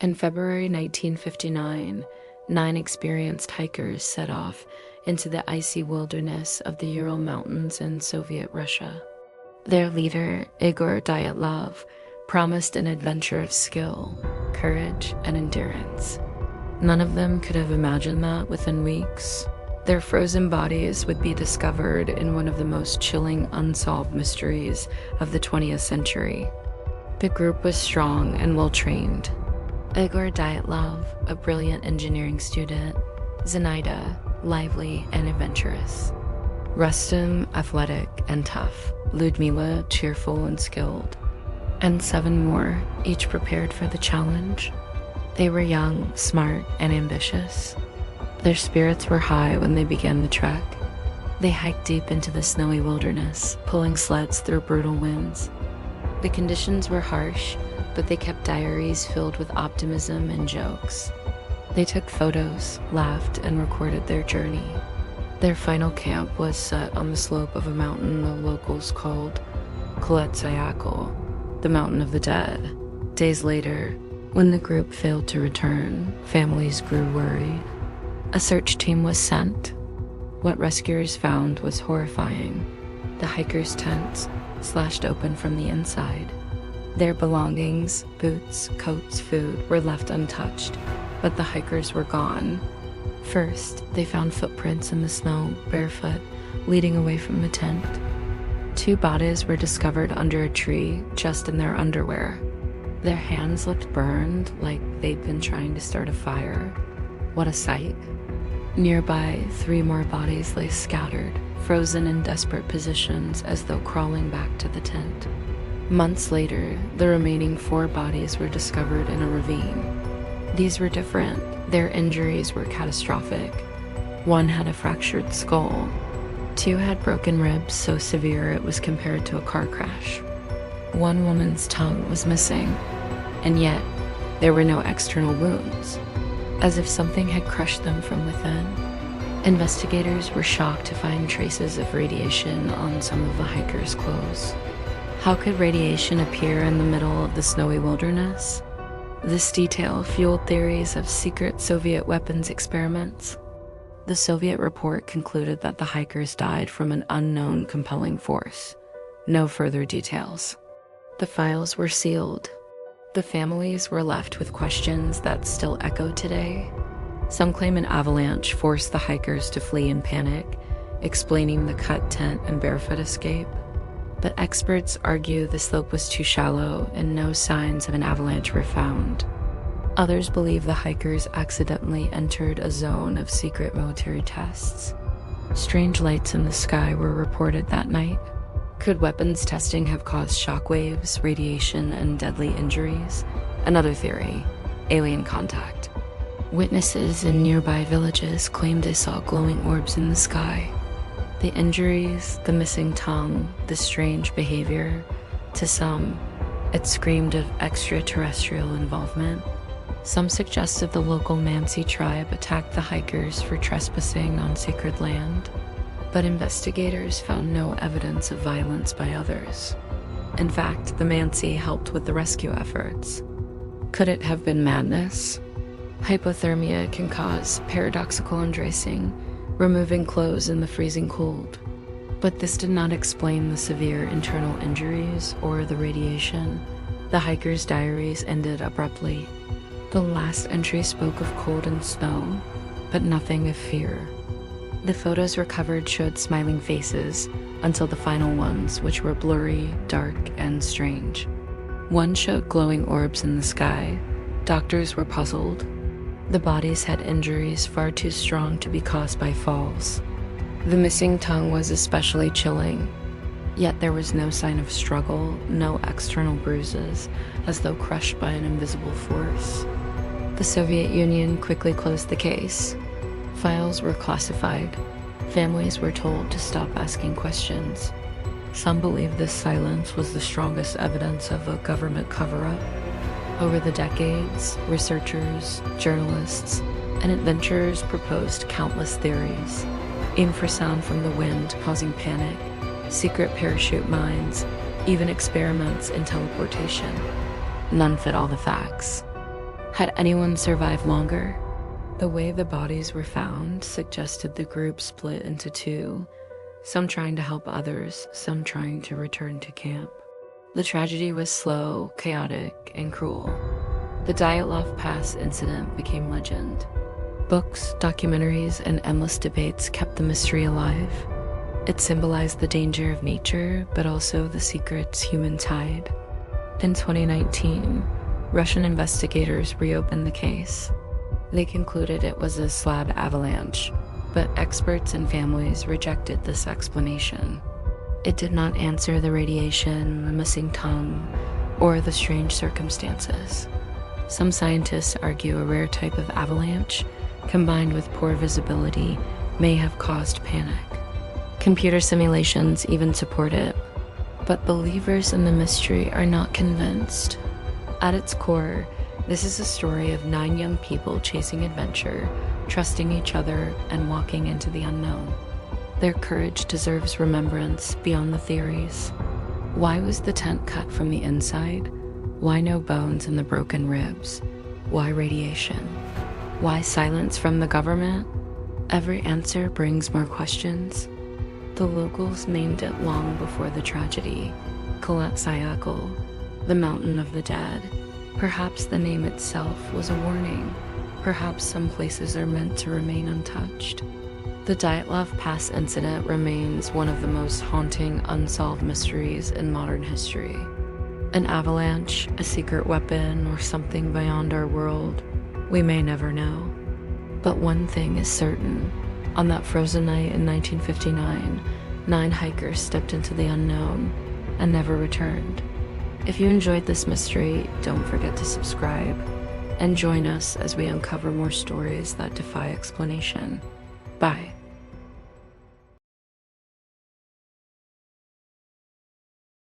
In February 1959, 9 experienced hikers set off into the icy wilderness of the Ural Mountains in Soviet Russia. Their leader, Igor Dyatlov, promised an adventure of skill, courage, and endurance. None of them could have imagined that within weeks, their frozen bodies would be discovered in one of the most chilling unsolved mysteries of the 20th century. The group was strong and well-trained. Igor Dyatlov, a brilliant engineering student, Zenaida, lively and adventurous, Rustem, athletic and tough, Ludmila, cheerful and skilled, and 7 more, each prepared for the challenge. They were young, smart, and ambitious. Their spirits were high when they began the trek. They hiked deep into the snowy wilderness, pulling sleds through brutal winds. The conditions were harsh, but they kept diaries filled with optimism and jokes. They took photos, laughed, and recorded their journey. Their final camp was set on the slope of a mountain the locals called Koletsayakol, the Mountain of the Dead. Days later, when the group failed to return, families grew worried. A search team was sent. What rescuers found was horrifying. The hikers' tents slashed open from the inside. Their belongings, boots, coats, food, were left untouched, but the hikers were gone. First, they found footprints in the snow, barefoot, leading away from the tent. 2 bodies were discovered under a tree, just in their underwear. Their hands looked burned, like they'd been trying to start a fire. What a sight. Nearby, 3 more bodies lay scattered, frozen in desperate positions as though crawling back to the tent. Months later, the remaining 4 bodies were discovered in a ravine. These were different. Their injuries were catastrophic. 1 had a fractured skull. 2 had broken ribs so severe it was compared to a car crash. 1 woman's tongue was missing, and yet there were no external wounds, as if something had crushed them from within. Investigators were shocked to find traces of radiation on some of the hikers' clothes. How could radiation appear in the middle of the snowy wilderness? This detail fueled theories of secret Soviet weapons experiments. The Soviet report concluded that the hikers died from an unknown compelling force. No further details. The files were sealed. The families were left with questions that still echo today. Some claim an avalanche forced the hikers to flee in panic, explaining the cut tent and barefoot escape. But experts argue the slope was too shallow and no signs of an avalanche were found. Others believe the hikers accidentally entered a zone of secret military tests. Strange lights in the sky were reported that night. Could weapons testing have caused shockwaves, radiation, and deadly injuries? Another theory, alien contact. Witnesses in nearby villages claimed they saw glowing orbs in the sky. The injuries, the missing tongue, the strange behavior, to some, it screamed of extraterrestrial involvement. Some suggested the local Mansi tribe attacked the hikers for trespassing on sacred land, but investigators found no evidence of violence by others. In fact, the Mansi helped with the rescue efforts. Could it have been madness? Hypothermia can cause paradoxical undressing, removing clothes in the freezing cold. But this did not explain the severe internal injuries or the radiation. The hikers' diaries ended abruptly. The last entry spoke of cold and snow, but nothing of fear. The photos recovered showed smiling faces, until the final ones, which were blurry, dark, and strange. One showed glowing orbs in the sky. Doctors were puzzled. The bodies had injuries far too strong to be caused by falls. The missing tongue was especially chilling, yet there was no sign of struggle, no external bruises, as though crushed by an invisible force. The Soviet Union quickly closed the case. Files were classified. Families were told to stop asking questions. Some believe this silence was the strongest evidence of a government cover-up. Over the decades, researchers, journalists, and adventurers proposed countless theories. Infrasound from the wind causing panic, secret parachute mines, even experiments in teleportation. None fit all the facts. Had anyone survived longer? The way the bodies were found suggested the group split into two, some trying to help others, some trying to return to camp. The tragedy was slow, chaotic, and cruel. The Dyatlov Pass Incident became legend. Books, documentaries, and endless debates kept the mystery alive. It symbolized the danger of nature, but also the secrets humans hide. In 2019, Russian investigators reopened the case. They concluded it was a slab avalanche, but experts and families rejected this explanation. It did not answer the radiation, the missing tongue, or the strange circumstances. Some scientists argue a rare type of avalanche, combined with poor visibility, may have caused panic. Computer simulations even support it, but believers in the mystery are not convinced. At its core, this is a story of 9 young people chasing adventure, trusting each other, and walking into the unknown. Their courage deserves remembrance beyond the theories. Why was the tent cut from the inside? Why no bones in the broken ribs? Why radiation? Why silence from the government? Every answer brings more questions. The locals named it long before the tragedy, Kalatsyakal, the Mountain of the Dead. Perhaps the name itself was a warning. Perhaps some places are meant to remain untouched. The Dyatlov Pass Incident remains one of the most haunting unsolved mysteries in modern history. An avalanche, a secret weapon, or something beyond our world, we may never know. But one thing is certain. On that frozen night in 1959, 9 hikers stepped into the unknown and never returned. If you enjoyed this mystery, don't forget to subscribe and join us as we uncover more stories that defy explanation. Bye.